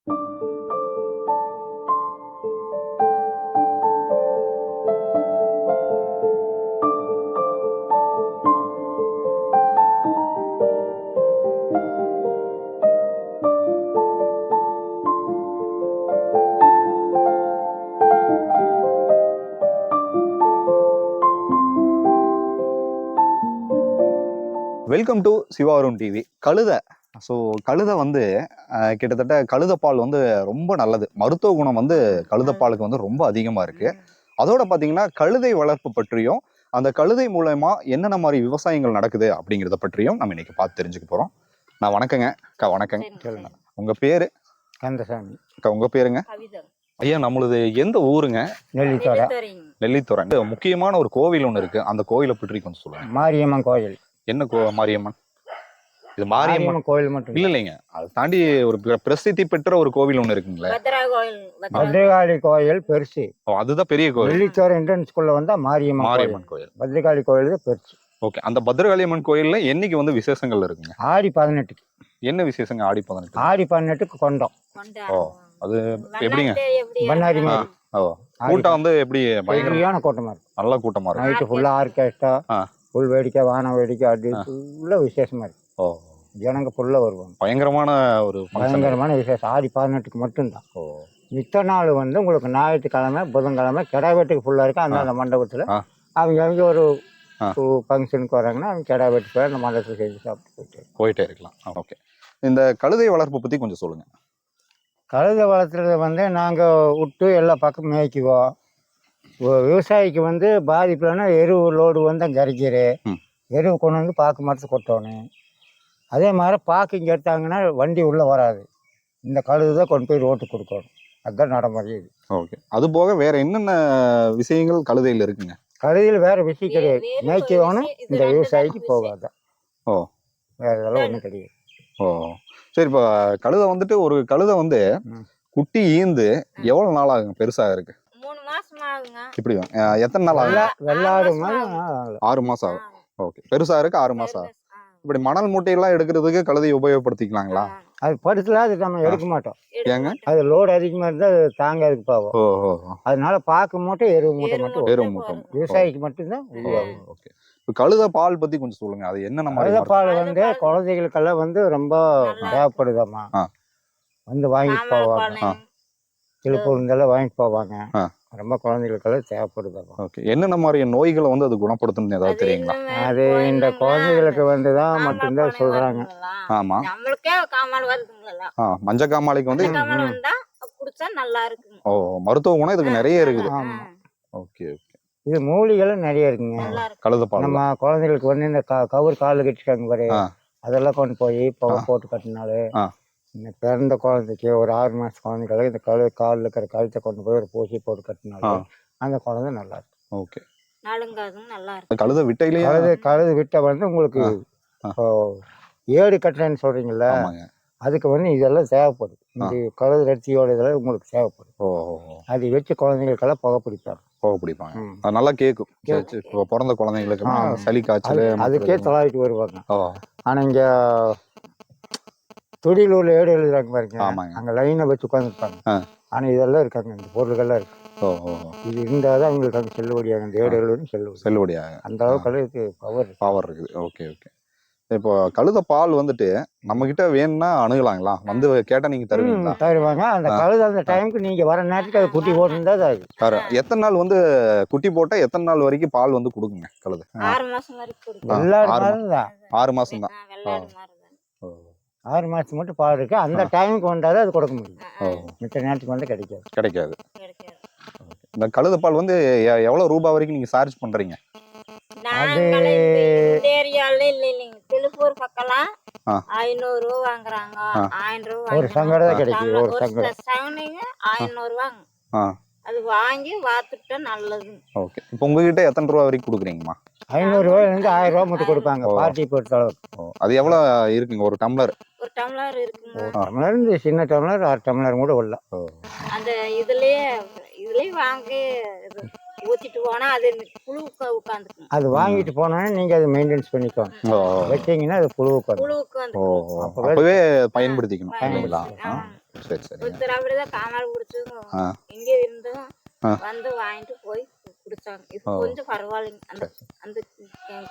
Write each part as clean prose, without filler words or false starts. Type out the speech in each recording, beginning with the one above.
Welcome to Shiva Arun TV. கழுதை. So கழுதை வந்து கிட்டத்தட்ட கழுதைப்பால் வந்து ரொம்ப நல்லது. மருத்துவ குணம் வந்து கழுதைப்பாலுக்கு வந்து ரொம்ப அதிகமாக இருக்கு. அதோட பார்த்தீங்கன்னா கழுதை வளர்ப்பு பற்றியும் அந்த கழுதை மூலமா என்னென்ன மாதிரி விவசாயங்கள் நடக்குது அப்படிங்கிறத பற்றியும் நம்ம இன்னைக்கு பார்த்து தெரிஞ்சுக்க போறோம். நான் வணக்கங்க அக்கா. வணக்கங்க. உங்க பேரு? கந்தசாமி. அக்கா உங்க பேருங்க? ஐயா, நம்மளது எந்த ஊருங்க? நெல்லித்தோரை. நெல்லித்தோரை. முக்கியமான ஒரு கோவில் ஒன்று இருக்கு, அந்த கோவிலை பற்றி கொஞ்சம் சொல்லுங்க. மாரியம்மன் கோயில். என்ன மாரியம்மன்? இது மாரியம்மன் கோவில் மட்டும் இல்லைங்க, அதை தாண்டி ஒரு பிரசித்தி பெற்ற ஒரு கோவில் ஒண்ணு இருக்குங்களே, பத்ரகாளி கோயில் பெருசு. அதுதான் பெரிய கோவில். நெல்லித்தோரை என்ட்ரன்ஸ்குள்ள வந்தா மாரியம்மன் கோயில். பத்ரகாளி கோயில் தான் பெருசு. ஓகே. அந்த பத்ரகாளி அம்மன் கோயில்ல என்னைக்கு வந்து விசேஷங்கள் இருக்குங்க? ஆடி 18. என்ன விசேஷங்க ஆடி 18? ஆடி 18க்கு கொண்டோம். ஓ, அது எப்படிங்க? பண்ணாரி மாதிரி. ஓ, கூட்டம் வந்து எப்படி? பயங்கரமான கூட்டமா இருக்கும். நல்ல கூட்டமா இருக்கும். நைட்டு ஃபுல்லா ஆர்கெஸ்ட்ரா, புல் வேடிக்கை, வான வேடிக்கை, அது ஃபுல்லா விசேஷமா இருக்கு. ஓ, ஜனங்க ஃபுல்லா வருவாங்க. பயங்கரமான ஒரு பயங்கரமான விசேஷம் ஆடி 18க்கு மட்டும்தான். ஓ, மித்த நாள் வந்து உங்களுக்கு ஞாயிற்றுக்கிழமை, புதன்கிழமை கிடா வெட்டுக்கு ஃபுல்லா இருக்கு. அந்த மண்டபத்துல அவங்க ஒரு ஃபங்க்ஷனுக்கு வராங்கன்னா அவங்க கிடா வெட்டு போய் அந்த மண்டபத்தில் செஞ்சு சாப்பிட்டு போயிட்டே இருக்கலாம். ஓகே. இந்த கழுதை வளர்ப்பு பத்தி கொஞ்சம் சொல்லுங்க. கழுதை வளர்த்துறத வந்து நாங்கள் விட்டு எல்லா பக்கம் மேய்க்குவோம். விவசாயிக்கு வந்து பாதிப்புலன்னா எருவு லோடு வந்து அங்கே கரைக்கிற எருவு கொண்டு வந்து பாக்கு மரத்து கொட்டணும். அதே மாதிரி பாக்கு இங்கே எடுத்தாங்கன்னா வண்டி உள்ளே வராது. இந்த கழுது தான் கொண்டு போய் ரோட்டுக்கு கொடுக்கணும். அதுதான் நடைமுறை. ஓகே. அது போக வேற என்னென்ன விஷயங்கள் கழுதையில் இருக்குங்க? கழுதையில் வேற விஷயம் கிடையாது. மேய்க்கணும், இந்த விவசாயிக்கு போகாது. ஓ, வேற இதெல்லாம் ஒன்றும் கிடையாது. ஓ, சரி. இப்போ கழுதை வந்துட்டு ஒரு கழுதை வந்து குட்டி ஈந்து எவ்வளவு நாள் ஆகுங்க பெருசாக இருக்கு? 3 மாசம் ஆகுங்க. இப்படி எத்தனை நாள் ஆகும்? வெள்ளாடு 6 மாசம் ஆகும். ஓகே. பெருசா இருக்கு 6 மாசம் ஆகும். இப்படி மணல் மூட்டையெல்லாம் எடுக்கிறதுக்கு கழுதையை உபயோகப்படுத்திக்கலாங்களா? அது படுத்துல அது நம்ம எடுக்க மாட்டோம். ஏங்க? அது லோடு அதிகமா இருந்தா அது தாங்காதுக்கு பாவம். அதனால பாக்கு மூட்டை எருவு மூட்டை மட்டும். எருவு மூட்டை விவசாயிக்கு மட்டும்தான். ஓகே. இப்போ கழுதை பால் பத்தி கொஞ்சம் சொல்லுங்க. அது என்னென்ன மாதிரி? கழுதை பால் வந்து குழந்தைகளுக்கெல்லாம் வந்து ரொம்ப தேவைப்படுதாம்மா. வந்து வாங்கிட்டு போவாங்க. திருப்பூர் இருந்தாலும் வாங்கிட்டு போவாங்க. ரொம்ப குழந்தைகளுக்கெல்லாம் தேவைப்படுதாம்மா. ஓகே. என்னென்ன மாதிரி நோய்களை வந்து அது குணப்படுத்தணும்னு ஏதாவது தெரியுங்களா? அது இந்த குழந்தைகளுக்கு வந்துதான் மட்டும்தான் சொல்றாங்க. ஆமா. நம்மளுக்கே காமால் வருதுங்களா? மஞ்சள் காமாலைக்கு வந்து குடிச்சா நல்லா இருக்கு. ஓ, மருத்துவ குணம் இதுக்கு நிறைய இருக்குது. ஓகே. இது மூலிகளும் நிறைய இருக்குங்க. கழுதை பால் நம்ம குழந்தைகளுக்கு வந்து இந்த கவர் காலில் கட்டிருக்காங்க பாரு, அதெல்லாம் கொண்டு போய் போட்டு கட்டினாலே இந்த பிறந்த குழந்தைக்கு ஒரு 6 மாசம் குழந்தைகளுக்கு இந்த காலில் இருக்கிற கழுத்தை கொண்டு போய் ஒரு பூசி போட்டு கட்டினாலே அந்த குழந்தை நல்லா இருக்கும். ஓகே. நல்லா இருக்கும். கழுதை விட்டையிலேயே கழுது விட்டை வந்து உங்களுக்கு ஏடு கட்டுறேன்னு சொல்றீங்கல்ல, அதுக்கு வந்து இதெல்லாம் தேவைப்படும். இந்த கழுது ரத்தியோட இதெல்லாம் உங்களுக்கு தேவைப்படும். அது வச்சு குழந்தைங்களுக்கெல்லாம் புகை பிடிப்பாங்க. அது நல்லா கேட்கும். பிறந்த குழந்தைங்களுக்கு சளி காய்ச்சல் அதுக்கே தொலாவிட்டு வருவாங்க. ஆனா இங்க தொழிலூர்ல ஏடு எழுதுறாங்க பாருங்க, அங்க லைனை வச்சு உட்காந்துருப்பாங்க. ஆனா இதெல்லாம் இருக்காங்க, இந்த பொருள்கள்லாம் இருக்கு. இது இருந்தாதான் அவங்களுக்கு அங்கே செல்லுபடியாகும். இந்த ஏடு எழுதுன்னு செல்லுபடியாகும். அந்த அளவுக்கு பவர் இருக்குது. ஓகே. இப்போ கழுதை பால் வந்துட்டு நம்ம கிட்ட வேணும்னா அணுகலாங்களா? வந்து கேட்டா நீங்க தருவீங்களா? தருவாங்க. அந்த கழுதை அந்த டைமுக்கு நீங்க வர நேரத்துக்கு அது குட்டி போட்டுருந்தா அது எத்தனை நாள் வந்து குட்டி போட்டா எத்தனை நாள் வரைக்கும் பால் வந்து கொடுக்குங்க கழுதை? 6 மாசம் வரைக்கும். 6 மாசம் தான். 6 மாசம் மட்டும் பால் இருக்கு. அந்த டைமுக்கு வந்தாலும் அது கொடுக்க முடியும். மித்த நேரத்துக்கு வந்து கிடைக்காது. இந்த கழுதை பால் வந்து எவ்வளவு ரூபாய் வரைக்கும் நீங்க சார்ஜ் பண்றீங்க? அது திருப்பூர் பக்கலாம் 500 ரூபா வாங்குறாங்க. 1000 ரூபா ஒரு சங்கடம் கிடைக்கும். ஒரு சங்கடம் 500 ரூபாங்க. அது வாங்கி வாத்துட்டா நல்லது. ஓகே. இப்போ உங்ககிட்ட எத்தனை ரூபா வரைக்கும் கொடுக்குறீங்கம்மா? 500 ரூபாயிலிருந்து 1000 ரூபா மட்டும் கொடுப்பாங்க. பார்ட்டி பொறுத்த அளவுக்கு. அது எவ்வளவு இருக்குங்க ஒரு டம்ளர்? ஒரு டம்ளர் இருக்குங்க. டம்ளர் இந்த சின்ன டம்ளர் 1/2 டம்ளர் கூட உள்ள. அந்த இதுலயே வாங்கி ஊத்திட்டு போனா அது புழு உட்காந்துக்கும். அது வாங்கிட்டு போனோன்னே நீங்கள் அதை மெயின்டைன்ஸ் பண்ணிக்கோங்க. ஓ வச்சிங்கன்னா அது புழு உட்காந்து. புழு ஓ உட்காந்துக்கும். அப்பவே பயன்படுத்திக்கணும் பயன்படுத்தி. இல்லைங்களா? சரி சரிங்க. ஒருத்தர் அப்படிதான் காமால் குடிச்சவங்க ஆ. இங்கே இருந்தும் ஆ. வந்து வாங்கிட்டு போய் குடிச்சாங்க. இது ஓ. கொஞ்சம் பரவாயில்லைங்க. அந்த அந்த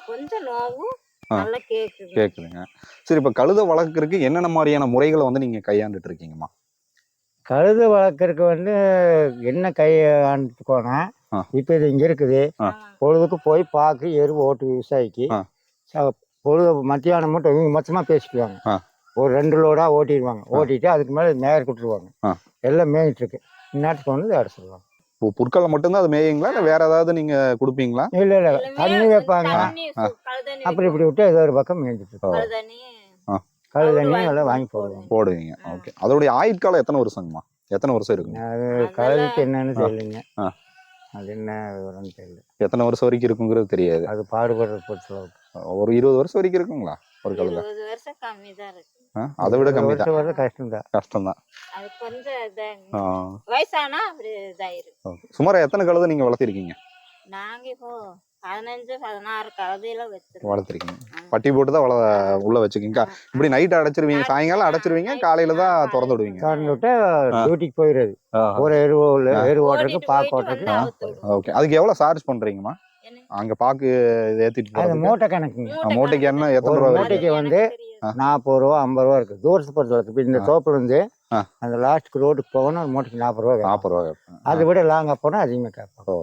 கொஞ்சம் நோவும் நல்லா கேக்குது. கேக்குதுங்க. சரி, இப்ப கழுதை வளர்க்கறதுக்கு என்னென்ன மாதிரியான முறைகளை வந்து நீங்க கையாண்டுட்டு இருக்கீங்கம்மா? கழுதை வளர்க்குறதுக்கு வந்து என்ன கை ஆண்டுக்கோனா, ஆ. இப்போ இது இங்கே இருக்குது. பொழுதுக்கு போய் பார்க்கு எரு ஓட்டு விவசாயிக்கு ஆ. பொழுது மத்தியானம் மட்டும் இவங்க மொத்தமாக பேசிக்குவாங்க. ஆ. ஒரு 2 லோடாக ஓட்டிடுவாங்க. ஓட்டிட்டு அதுக்கு மேலே மேயர் கொடுத்துருவாங்க. ஆ. எல்லாம் மேய்ஞ்சிட்டு இருக்கு. இந்நேரத்துக்கு வந்து இட சொல்லுவாங்க. புற்களை மட்டும்தான் அது மேயுங்களா இல்ல வேற ஏதாவது நீங்க கொடுப்பீங்களா? இல்லை இல்லை தண்ணி வைப்பாங்க. தண்ணி கழுதண்ணி அப்படி இப்படி விட்டு ஏதோ ஒரு பக்கம் மேய்ஞ்சிட்டு இருக்கு. கழுதண்ணி கழுதண்ணி எல்லாம் வாங்கி போடுவாங்க. போடுவீங்க. ஓகே. அதோடைய ஆயுட்காலம் எத்தனை வருஷங்கம்மா? எத்தனை வருஷம் இருக்குங்க? அது கழுதைக்கு என்னன்னு தெரியலைங்க. ஆ. அது என்ன விவரம்னு தெரியல. எத்தனை வருஷம் வரைக்கும் இருக்குங்கிறது தெரியாது. அது பாடுபடுற பொறுத்தளவுக்கு ஒரு 20 வருஷம் வரைக்கும் இருக்குங்களா ஒரு கழுதை? 20 வருஷம் கம்மி தான் இருக்கு. அதை விட கம்மி தான். வருஷம் கஷ்டம்தான். கஷ்டம்தான். அது கொஞ்சம் வயசானா அப்படி இதாயிரும். சுமார் எத்தனை கழுதை நீங்க வளர்த்திருக்கீங்க? நாங்க இப்போ 15 16 கழுதையெல்லாம் வச்சிருக்கோம். வளர்த்திருக்கீங்க. பட்டி போட்டு தான் உள்ள வச்சுக்கீங்க. இப்படி நைட் அடைச்சிருவீங்க, சாயங்காலம் அடைச்சிருவீங்க, காலையில தான் திறந்து விடுவீங்க. திறந்து விட்டு டியூட்டிக்கு போயிடுறது. ஒரு எரு ஓட்டுறதுக்கு பாக்கு ஓட்டுறதுக்கு. ஓகே. அதுக்கு எவ்வளவு சார்ஜ் பண்றீங்கம்மா? அங்க பாக்கு ஏத்திட்டு அது போறதுக்கு? மூட்டை கணக்குங்க. மூட்டைக்கு என்ன எத்தனை ஒரு ரூபா வருது? மூட்டைக்கு வந்து 40 ரூபா 50 ரூபா இருக்கு. தூரத்து பொறுத்தளவுக்கு இப்போ இந்த தோப்புல இருந்து அந்த லாஸ்ட்டுக்கு ரோடுக்கு போகணும். ஒரு மூட்டைக்கு 40 ரூபா கேட்பாங்க. 40 ரூபா கேட்பேன். அதை விட லாங்கா போனால் அதிகமாக கேட்பாங்க.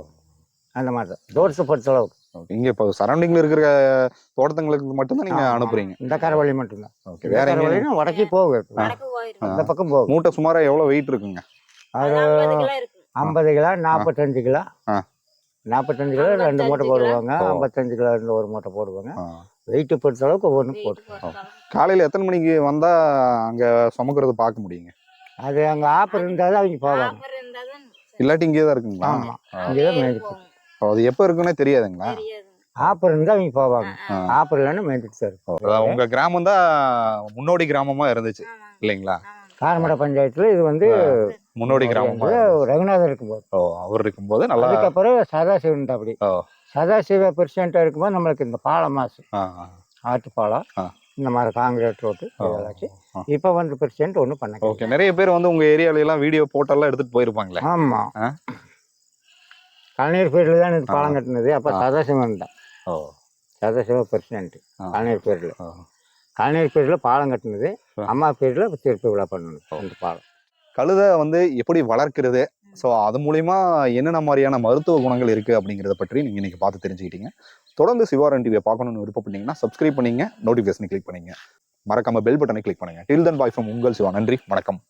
அந்த மாதிரி தான் தூரத்தை பொறுத்தளவுக்கு. இங்க இப்போ சரௌண்டிங்ல இருக்கிற தோட்டங்களுக்கு மட்டும்தான் நீங்க அனுப்புறீங்க? இந்த கரவழி மட்டும்தான். ஓகே. வேற எங்க வடக்கே போகும். வடக்கு போயிரும். அந்த பக்கம் போகும். மூட்டை சுமாரா எவ்வளவு வெயிட் இருக்குங்க? அது 50 கிலோ இருக்கு. 50 கிலோ 45 கிலோ. 45 கிலோ 2 மூட்டை போடுவாங்க. ஓ. 55 கிலோ 1 மூட்டை போடுவாங்க. வெயிட்டை பொறுத்த அளவுக்கு ஒவ்வொன்று போட்டு. காலையில எத்தனை மணிக்கு வந்தா அங்க சுமக்கிறது பார்க்க முடியுங்க? அது அங்கே ஆப்பர் இருந்தால் தான் அவங்க போவாங்க. ஆஃபர் இருந்தாதான் இல்லாட்டி இங்கே தான் இருக்குங்களா? ஆமாம், இங்கே தான் மேய்ஞ்சிட்டு. போகும். அது எப்போ இருக்குன்னே தெரியாதுங்களா? தெரியாது. ஆப்பர் இருந்தால் அவங்க போவாங்க. ஆப்பர் இல்லைன்னா மேய்ஞ்சிட்டு சார். அதான் உங்க கிராமம் தான் முன்னோடி கிராமமா இருந்துச்சு ஆமா. இல்லைங்களா? காரமடை பஞ்சாயத்தில் இது வந்து முன்னோடி கிராமமா. ரகுநாதர் இருக்கும்போது. அவர் இருக்கும்போது நல்லா. அதுக்கப்புறம் சதாசிவன் அப்படி. ஓ. சதாசிவ பெர்சென்ட்டாக இருக்கும்போது நம்மளுக்கு இந்த பாலம் மாசு ஆ, ஆட்டு பாலம் இந்த மாதிரி காங்கிரீட் ரோட்டு இதெல்லாச்சு. இப்போ வந்து பெர்சென்ட் ஒன்றும் பண்ண. ஓகே. நிறைய பேர் வந்து உங்க ஏரியால எல்லாம் வீடியோ போட்டோலாம் எடுத்துட்டு போயிருப்பாங்களே. ஆமாம், கலைஞர் பேரில் தான் இது பாலம் கட்டினது. அப்போ சதாசிவன் தான். ஓ. சதாசிவ பெர்சென்ட் கலைஞர் பேரில். கலைஞர் பேரில் பாலம் கட்டினது. அம்மா பேரில் திருப்பி விழா பண்ணணும் அந்த பாலம். கழுதை வந்து எப்படி வளர்க்கிறது, ஸோ அது மூலிமா என்னென்ன மாதிரியான மருத்துவ குணங்கள் இருக்குது அப்படிங்கிறத பற்றி நீங்கள் இன்றைக்கி பார்த்து தெரிஞ்சுக்கிட்டீங்க. தொடர்ந்து சிவாரன் டிவியை பார்க்கணுன்னு விருப்பப்பட்டீங்கன்னா சப்ஸ்கிரைப் பண்ணிங்க, நோட்டிஃபிகேஷனை கிளிக் பண்ணிங்க, மறக்காமல் பெல் பட்டனை கிளிக் பண்ணுங்கள். டில் தன் பாய் ஃப்ரம் உங்கள் சிவா. நன்றி, வணக்கம்.